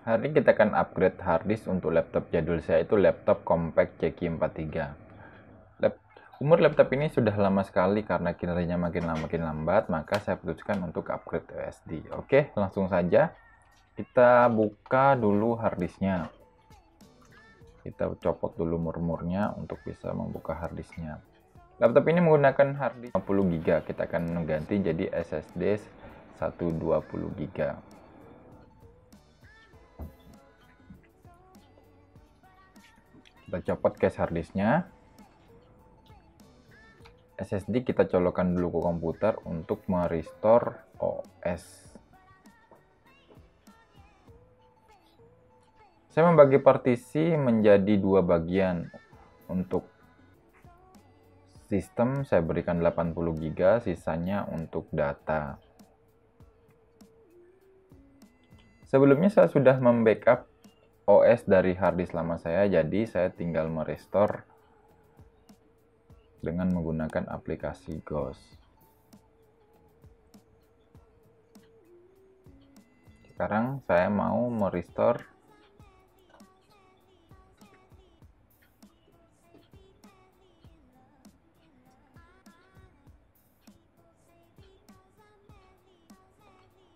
Hari ini kita akan upgrade harddisk untuk laptop jadul saya, itu laptop compact CQ43. Umur laptop ini sudah lama sekali karena kinerjanya makin lama makin lambat, maka saya putuskan untuk upgrade SSD. Oke, langsung saja kita buka dulu harddisknya. Kita copot dulu murmurnya untuk bisa membuka harddisknya. Laptop ini menggunakan harddisk 50 GB, kita akan mengganti jadi SSD 120 GB. Kita copot case harddisknya. SSD kita colokkan dulu ke komputer untuk merestore OS. Saya membagi partisi menjadi dua bagian. Untuk sistem saya berikan 80 GB, sisanya untuk data. Sebelumnya saya sudah membackup OS dari harddisk lama saya, jadi saya tinggal merestore dengan menggunakan aplikasi Ghost. Sekarang saya mau merestore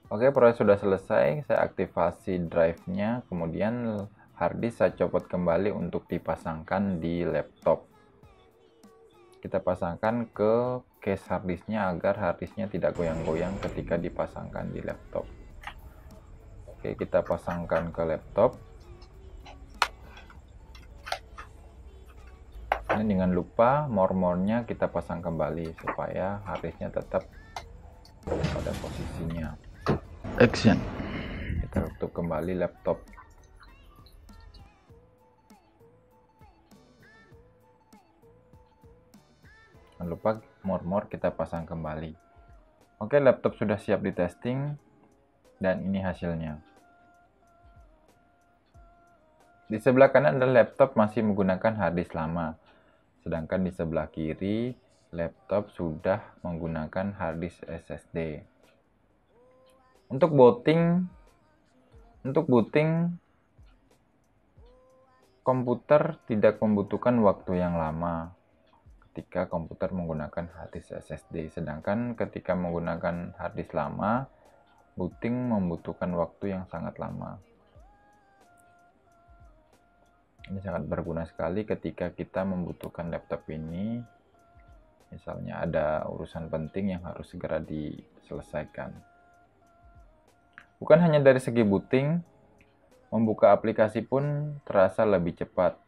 Oke, proses sudah selesai. Saya aktifasi drive-nya, kemudian harddisk saya copot kembali untuk dipasangkan di laptop. Kita pasangkan ke case harddisknya agar harddisknya tidak goyang-goyang ketika dipasangkan di laptop. Oke, kita pasangkan ke laptop. Ini dengan lupa more-more-nya kita pasang kembali supaya harddisknya tetap pada posisinya. Action. Kita tutup kembali laptop. Jangan lupa more kita pasang kembali. Oke, laptop sudah siap di testing dan ini hasilnya. Di sebelah kanan adalah laptop masih menggunakan harddisk lama, sedangkan di sebelah kiri laptop sudah menggunakan harddisk SSD. Untuk booting komputer tidak membutuhkan waktu yang lama ketika komputer menggunakan harddisk SSD, sedangkan ketika menggunakan harddisk lama, booting membutuhkan waktu yang sangat lama. Ini sangat berguna sekali ketika kita membutuhkan laptop ini, misalnya ada urusan penting yang harus segera diselesaikan. Bukan hanya dari segi booting, membuka aplikasi pun terasa lebih cepat.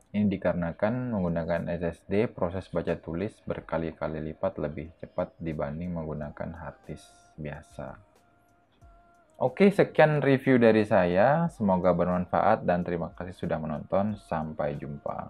Ini dikarenakan menggunakan SSD, proses baca tulis berkali-kali lipat lebih cepat dibanding menggunakan harddisk biasa. Oke, sekian review dari saya. Semoga bermanfaat dan terima kasih sudah menonton. Sampai jumpa.